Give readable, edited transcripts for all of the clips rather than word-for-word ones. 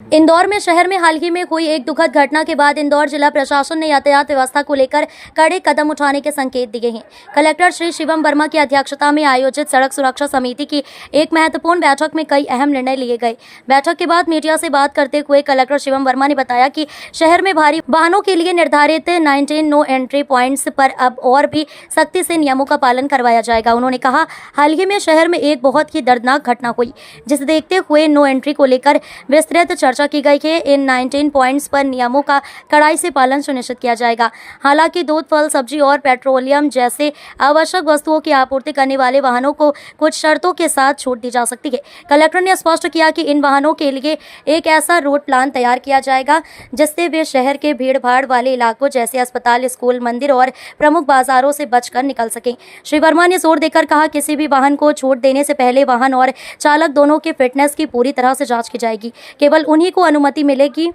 इंदौर में शहर में हाल ही में हुई एक दुखद घटना के बाद इंदौर जिला प्रशासन ने यातायात व्यवस्था को लेकर कड़े कदम उठाने के संकेत दिए हैं। कलेक्टर श्री शिवम वर्मा की अध्यक्षता में आयोजित सड़क सुरक्षा समिति की एक महत्वपूर्ण बैठक में कई अहम निर्णय लिए गए। बैठक के बाद मीडिया से बात करते हुए कलेक्टर शिवम वर्मा ने बताया कि शहर में भारी वाहनों के लिए निर्धारित 19 नो एंट्री पॉइंट्स पर अब और भी सख्ती से नियमों का पालन करवाया जाएगा। उन्होंने कहा, हाल ही में शहर में एक बहुत ही दर्दनाक घटना हुई, जिसे देखते हुए नो एंट्री को लेकर विस्तृत चर्चा की गई है। इन 19 पॉइंट्स पर नियमों का कड़ाई से पालन सुनिश्चित किया जाएगा। हालांकि दूध, फल, सब्जी और पेट्रोलियम जैसे आवश्यक वस्तुओं की आपूर्ति करने वाले वाहनों को कुछ शर्तों के साथ छूट दी जा सकती है। कलेक्टर ने स्पष्ट किया कि इन वाहनों के लिए एक ऐसा रूट प्लान तैयार किया जाएगा जिससे वे शहर के भीड़-भाड़ वाले इलाकों जैसे अस्पताल, स्कूल, मंदिर और प्रमुख बाजारों से बचकर निकल सकें। श्री वर्मा ने जोर देकर कहा, किसी भी वाहन को छूट देने से पहले वाहन और चालक दोनों की फिटनेस की पूरी तरह से जांच की जाएगी। केवल उन्हीं को अनुमति मिलेगी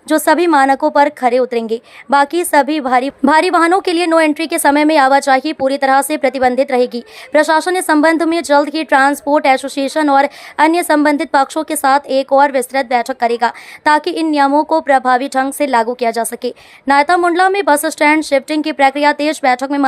जो सभी मानकों पर खरे उतरेंगे। बाकी सभी भारी वाहनों के लिए नो एंट्री के समय में आवाजाही पूरी तरह से प्रतिबंधित रहेगी। प्रशासन इस संबंध में जल्द ही ट्रांसपोर्ट एसोसिएशन और अन्य संबंधित पक्षों के साथ एक और विस्तृत बैठक करेगा ताकि इन नियमों को प्रभावी ढंग से लागू किया जा सके। नायता मुंडला में बस स्टैंड शिफ्टिंग की प्रक्रिया तेज। बैठक में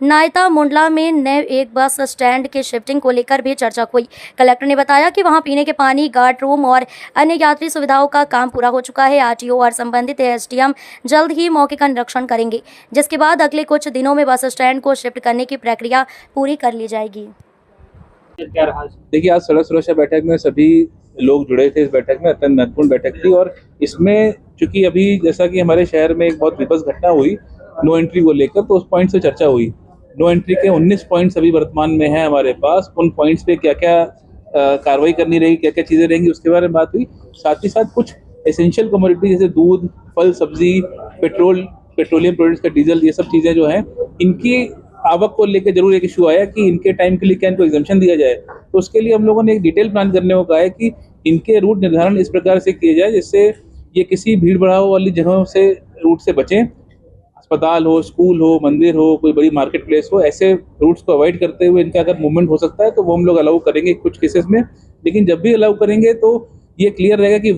नायता मुंडला में नए एक बस स्टैंड के शिफ्टिंग को लेकर भी चर्चा हुई। कलेक्टर ने बताया कि वहां पीने के पानी, गार्ड रूम और अन्य यात्री सुविधाओं का काम पूरा हो चुका है। आरटीओ और संबंधित एसडीएम जल्द ही मौके का निरीक्षण करेंगे, जिसके बाद अगले कुछ दिनों में बस स्टैंड को शिफ्ट करने की प्रक्रिया पूरी कर ली जाएगी। देखिए, आज सड़क सुरक्षा बैठक में सभी लोग जुड़े थे। इस बैठक में अत्यंत महत्वपूर्ण बैठक थी और इसमें चूंकि अभी जैसा कि हमारे शहर में एक बहुत विपत्त घटना हुई नो एंट्री को लेकर, तो उस पॉइंट से चर्चा हुई। नो एंट्री के 19 पॉइंट्स अभी वर्तमान में है हमारे पास। उन पॉइंट्स पे क्या क्या कार्रवाई करनी रहेगी, क्या क्या चीज़ें रहेंगी, उसके बारे में बात हुई। साथ ही साथ कुछ एसेंशियल कमोडिटी जैसे दूध, फल, सब्जी, पेट्रोलियम प्रोडक्ट्स का डीजल, ये सब चीज़ें जो हैं, इनकी आवक को लेकर जरूर एक इशू आया कि इनके टाइम के लिए क्या इनको एग्जम्पशन दिया जाए। तो उसके लिए हम लोगों ने एक डिटेल प्लान करने को कहा है कि इनके रूट निर्धारण इस प्रकार से किए जाए जिससे ये किसी भीड़ भड़ाव वाली जगहों से रूट से बचें। अस्पताल हो, स्कूल हो, मंदिर हो, कोई बड़ी मार्केट प्लेस हो, ऐसे रूट्स को अवॉइड करते हुए इनका अगर मूवमेंट हो सकता है तो वो हम लोग अलाउ करेंगे कुछ केसेस में। लेकिन जब भी अलाउ करेंगे तो ये क्लियर रहेगा कि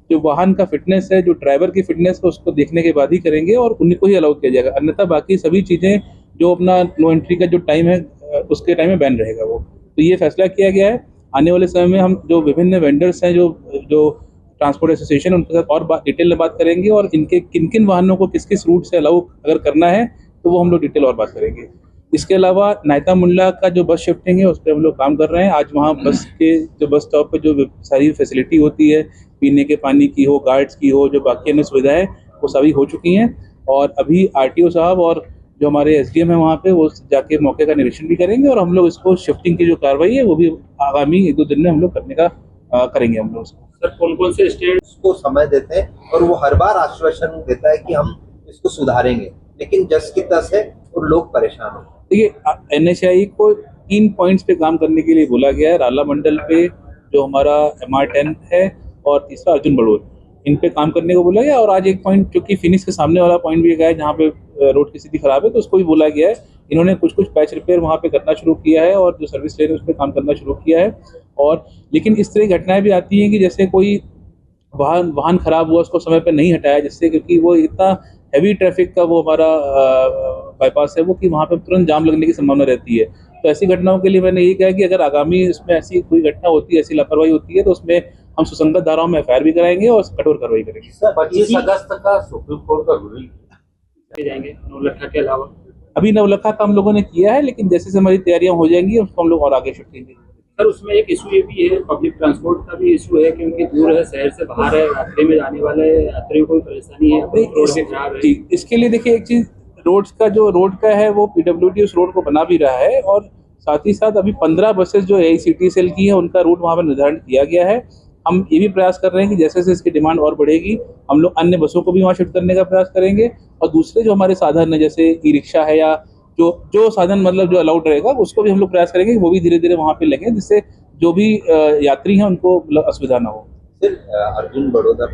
जो वाहन का फिटनेस है, जो ड्राइवर की फिटनेस है, उसको देखने के बाद ही करेंगे और उन्हीं को ही अलाउ किया जाएगा। अन्यथा बाकी सभी चीज़ें जो अपना नो एंट्री का जो टाइम है उसके टाइम में बैन रहेगा वो। तो ये फैसला किया गया है। आने वाले समय में हम जो विभिन्न वेंडर्स हैं, जो ट्रांसपोर्ट एसोसिएशन, उनके साथ और डिटेल में बात करेंगे और इनके किन किन वाहनों को किस किस रूट से अलाउ अगर करना है तो वो हम लोग डिटेल और बात करेंगे। इसके अलावा नायता मुंडला का जो बस शिफ्टिंग है उस पर हम लोग काम कर रहे हैं। आज वहाँ बस स्टॉप पे जो सारी फैसिलिटी होती है, पीने के पानी की हो, गार्ड्स की हो, जो बाकी अन्य सुविधाएं, वो सभी हो चुकी हैं। और अभी आरटीओ साहब और जो हमारे एसडीएम है वहाँ पे, वो जाके मौके का निरीक्षण भी करेंगे और हम लोग इसको शिफ्टिंग की जो कार्रवाई है वो भी आगामी 1-2 दिन में हम लोग करने का करेंगे हम लोग उसको। सर, कौन-कौन से स्टेट्स को समय देते हैं और वो हर बार आश्वासन देता है कि हम इसको सुधारेंगे, लेकिन जस की तस है और लोग परेशान हो। देखिए, एनएचआई को 3 पॉइंट्स पे काम करने के लिए बोला गया है। राला मंडल पे जो हमारा MR10 है और तीसरा अर्जुन बड़ोल, इन पे काम करने को बोला गया। और आज एक पॉइंट जो कि फिनिश के सामने वाला पॉइंट भी गया है जहाँ पे रोड की स्थिति खराब है, तो उसको भी बोला गया है। इन्होंने कुछ पैच रिपेयर वहाँ पे करना शुरू किया है और जो सर्विस लेन है उस पर काम करना शुरू किया है। और लेकिन इस तरह की घटनाएं भी आती हैं कि जैसे कोई वाहन खराब हुआ, उसको समय पर नहीं हटाया, जिससे क्योंकि वो इतना हैवी ट्रैफिक का वो हमारा बाईपास है वो, कि वहाँ पे तुरंत जाम लगने की संभावना रहती है। तो ऐसी घटनाओं के लिए मैंने ये कहा कि अगर आगामी इसमें ऐसी कोई घटना होती है, ऐसी लापरवाही होती है, तो उसमें हम सुसंगत धाराओं में FIR भी कराएंगे और कठोर कार्रवाई करेंगे। 25 अगस्त का सुप्रीम कोर्ट का रूलिंग जाएंगे नवलखा के अलावा। अभी नवलखा का हम लोगों ने किया है, लेकिन जैसे हमारी तैयारियां हो जाएंगी उसको हम लोग और आगे शिफ्ट करेंगे। सर, उसमें एक इशू ये भी है, पब्लिक ट्रांसपोर्ट का भी इशू है, क्योंकि दूर है, शहर से बाहर है, रास्ते में जाने वाले यात्रियों को परेशानी है, रोड भी खराब है। इसके लिए देखिए, एक चीज रोड का है वो PWD उस रोड को बना भी रहा है और साथ ही साथ अभी 15 बसेस जो AICTCL की है उनका रूट वहाँ पर निर्धारण किया गया है। हम ये भी प्रयास कर रहे हैं कि जैसे जैसे इसकी डिमांड और बढ़ेगी हम लोग अन्य बसों को भी वहाँ शिफ्ट करने का प्रयास करेंगे और दूसरे जो हमारे साधन है जैसे ई-रिक्शा है या जो साधन मतलब जो अलाउड रहेगा उसको भी हम लोग प्रयास करेंगे कि वो भी धीरे धीरे वहाँ पे लेंगे, जिससे जो भी यात्री हैं उनको असुविधा ना हो। सिर्फ अर्जुन बड़ौदा